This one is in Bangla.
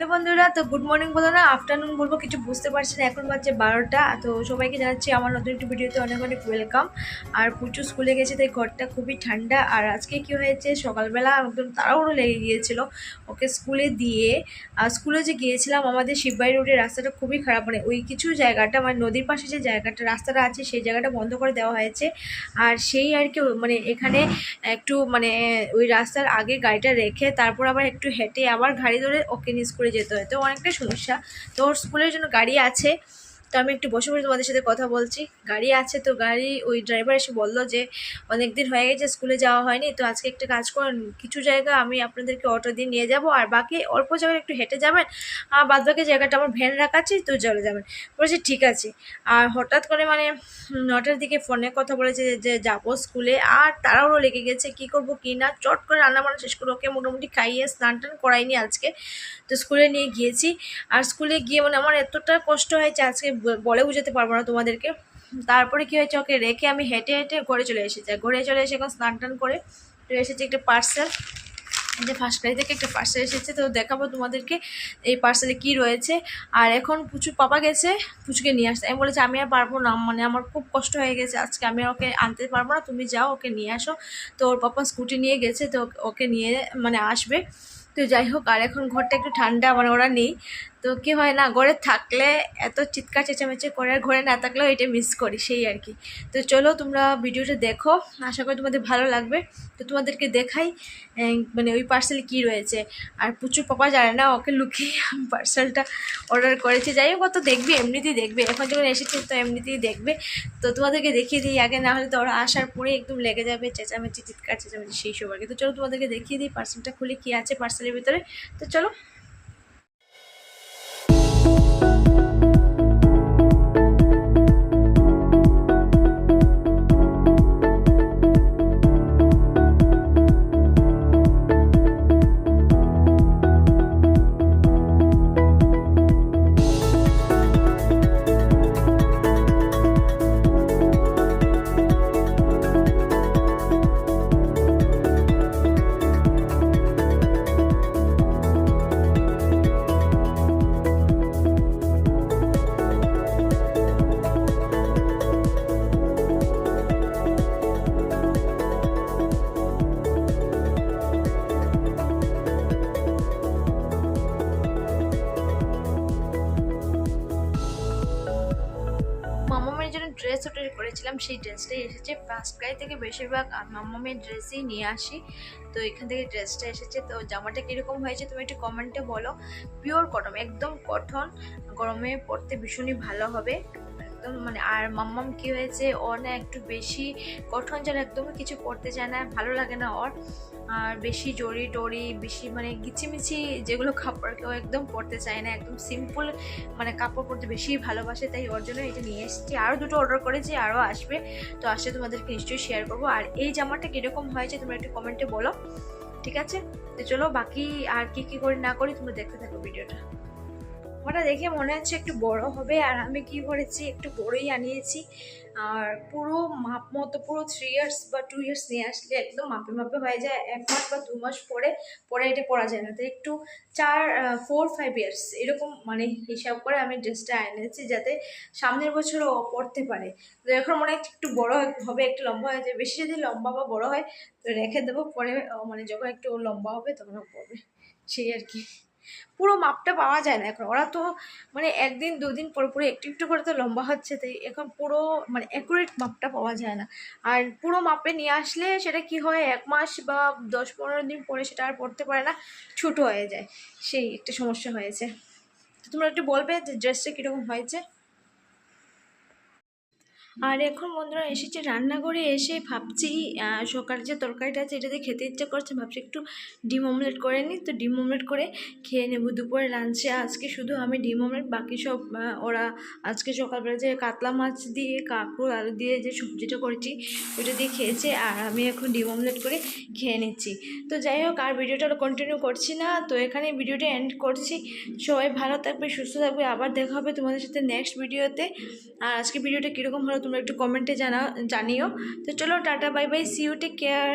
তো বন্ধুরা, তো গুড মর্নিং বলো না আফটারনুন বলবো কিছু বুঝতে পারছি না। এখন বাজছে 12টা। তো সবাইকে জানাচ্ছি আমার নতুন একটি ভিডিওতে অনেক অনেক ওয়েলকাম। আর পুচু স্কুলে গেছে, তাই ঘরটা খুবই ঠান্ডা। আর আজকে কি হয়েছে, সকালবেলা একদম তাড়াহুড়ো লেগে গিয়েছিল ওকে স্কুলে দিয়ে। আর স্কুলে যে গিয়েছিলাম, আমাদের শিববাড়ি রোডের রাস্তাটা খুবই খারাপ, মানে ওই কিছু জায়গাটা মানে নদীর পাশে যে জায়গাটা রাস্তাটা আছে সেই জায়গাটা বন্ধ করে দেওয়া হয়েছে। আর সেই আর কি মানে এখানে একটু মানে ওই রাস্তার আগে গাড়িটা রেখে তারপর আবার একটু হেঁটে আবার গাড়ি ধরে ওকে নিয়ে স্কুলে যেতে হয়, তো অনেকটাই সমস্যা। তো ওর স্কুলের জন্য গাড়ি আছে, তো আমি একটু বসে বসে তোমাদের সাথে কথা বলছি। গাড়ি আছে, তো গাড়ি ওই ড্রাইভার এসে বললো যে অনেক দিন হয়ে গেছে স্কুলে যাওয়া হয়নি, তো আজকে একটা কাজ করেন, কিছু জায়গা আমি আপনাদেরকে অটো দিয়ে নিয়ে যাব, আর বাকি অল্প জায়গায় একটু হেঁটে যাবেন, আর বাদ বাকি জায়গাটা আমার ভ্যান রাখা আছে, তো চলে যাবেন। বলেছি ঠিক আছে। আর হঠাৎ করে মানে 9টার দিকে ফোনে কথা বলেছে যে যাবো স্কুলে, আর তাড়াহুড়ো লেগে গেছে কি করব কি না, চট করে রান্নাবান্না শেষ করে ওকে মোটামুটি খাইয়ে স্নান টান করাইনি আজকে। তো স্কুলে নিয়ে গিয়েছি। আর স্কুলে গিয়ে মানে আমার এতটা কষ্ট হয়েছে আজকে বলে বোঝাতে পারবো না তোমাদেরকে। তারপরে কি হয়েছে, ওকে রেখে আমি হেঁটে হেঁটে ঘরে চলে এসেছি। ঘরে চলে এসে এখন স্নান টান করে এসেছি একটা পার্সেল, এই যে ফার্স্ট ক্রাই থেকে একটা পার্সেল এসেছে, তো দেখাবো তোমাদেরকে এই পার্সেলে কি রয়েছে। আর এখন পুচুর পাপা গেছে পুচুকে নিয়ে আসতে। আমি বলেছি আমি আর পারবো না, মানে আমার খুব কষ্ট হয়ে গেছে আজকে, আমি ওকে আনতে পারবো না, তুমি যাও ওকে নিয়ে আসো। তো ওর পাপা স্কুটি নিয়ে গেছে, তো ওকে নিয়ে মানে আসবে। তো যাই হোক, আর এখন ঘরটা একটু ঠান্ডা, মানে ওরা নেই। তো কি হয় না, ঘরে থাকলে এত চিৎকার চেঁচামেচি করে, আর ঘরে না থাকলেও এটা মিস করি, সেই আর কি। তো চলো তোমরা ভিডিওটা দেখো, আশা করি তোমাদের ভালো লাগবে। তো তোমাদেরকে দেখাই মানে ওই পার্সেলে কী রয়েছে। আর প্রচুর পাপা জানে না, ওকে লুকিয়ে আমি পার্সেলটা অর্ডার করেছি। যাই হোক, তো দেখবে এমনিতেই দেখবে, এখন যখন এসেছে তো এমনিতেই দেখবে। তো তোমাদেরকে দেখিয়ে দিই আগে, না হলে তো ওরা আসার পরে একদম লেগে যাবে চেঁচামেচি চিৎকার চেঁচামেচি সেই সব আর কি। তো চলো তোমাদেরকে দেখিয়ে দিই পার্সেলটা খুলে কী আছে পার্সেলের ভিতরে। তো চলো। মামামের জন্য ড্রেস অর্ডার করেছিলাম, সেই ড্রেসটাই এসেছে। ফার্স্ট ক্রাই থেকে বেশিরভাগ মামামের ড্রেসই নিয়ে আসি, তো এখান থেকে ড্রেসটা এসেছে। তো জামাটা কীরকম হয়েছে তুমি একটু কমেন্টে বলো। পিওর কটন, একদম কটন, গরমে পরতে ভীষণই ভালো হবে একদম মানে। আর মাম্মাম কি হয়েছে, ও না একটু বেশি কটন যেন একদমই কিছু পরতে চায় না, ভালো লাগে না ওর। আর বেশি জড়ি টড়ি বেশি মানে গিচিমিচি যেগুলো কাপড় কেউ একদম পরতে চায় না, একদম সিম্পল মানে কাপড় পরতে বেশি ভালোবাসে, তাই ওর জন্য এটা নিয়ে এসেছি। আরও দুটো অর্ডার করেছি, আরও আসবে, তো আসলে তোমাদেরকে নিশ্চয়ই শেয়ার করবো। আর এই জামাটা কীরকম হয়েছে তোমরা একটু কমেন্টে বলো, ঠিক আছে? তো চলো বাকি আর কি কি করি না করি তোমরা দেখতে থাকো ভিডিওটা। ওটা দেখে মনে হচ্ছে একটু বড় হবে, আর আমি কি করেছি একটু বড়ই আনিয়েছি। আর পুরো মাপ মতো পুরো 3 ইয়ার্স বা 2 ইয়ার্স নিয়ে আসলে একদম মাপে মাপে হয়ে যায়, 1 মাস বা 2 মাস পরে পরে এটা পরা যায় না, তো একটু 4-5 ইয়ার্স এরকম মানে হিসাব করে আমি ড্রেসটা এনেছি, যাতে সামনের বছরও পরতে পারে। তো এখন মনে হয় একটু বড় হবে, একটু লম্বা হয়ে যায়, বেশি যদি লম্বা বা বড় হয় তো রেখে দেবো, পরে মানে যখন একটু লম্বা হবে তখন পরবে, সেই আর কি। পুরো মাপটা পাওয়া যায় না এখন, ওরা তো মানে 1 দিন 2 দিন পরে পরে একটু একটু করে তো লম্বা হচ্ছে, তাই এখন পুরো মানে অ্যাকুরেট মাপটা পাওয়া যায় না। আর পুরো মাপে নিয়ে আসলে সেটা কি হয়, 1 মাস বা 10-15 দিন পরে সেটা আর পরতে পারে না, ছোটো হয়ে যায়, সেই একটা সমস্যা হয়েছে। তো তোমরা একটু বলবে যে ড্রেসটা কীরকম হয়েছে। আর এখন বন্ধুরা এসেছে রান্নাঘরে, এসে ভাবছি সকালে যে তরকারিটা আছে এটা দিয়ে খেতে ইচ্ছা করছে, ভাবছি একটু ডিম অমলেট করে নিই, তো ডিম অমলেট করে খেয়ে নেব দুপুরে লাঞ্চে। আজকে শুধু আমি ডিম অমলেট, বাকি সব ওরা আজকে সকালবেলা যে কাতলা মাছ দিয়ে কাঁকড় আলু দিয়ে যে সবজিটা করেছি ওটা দিয়ে খেয়েছে, আর আমি এখন ডিম অমলেট করে খেয়ে নিচ্ছি। তো যাই হোক, আর ভিডিওটা কন্টিনিউ করছি না, তো এখানে ভিডিওটা এন্ড করছি। সবাই ভালো থাকবে, সুস্থ থাকবে, আবার দেখা হবে তোমাদের সাথে নেক্সট ভিডিওতে। আর আজকে ভিডিওটা কীরকম হলো তোমরা একটু কমেন্টে জানিও। তো চলো tata, bye bye, see you, take care.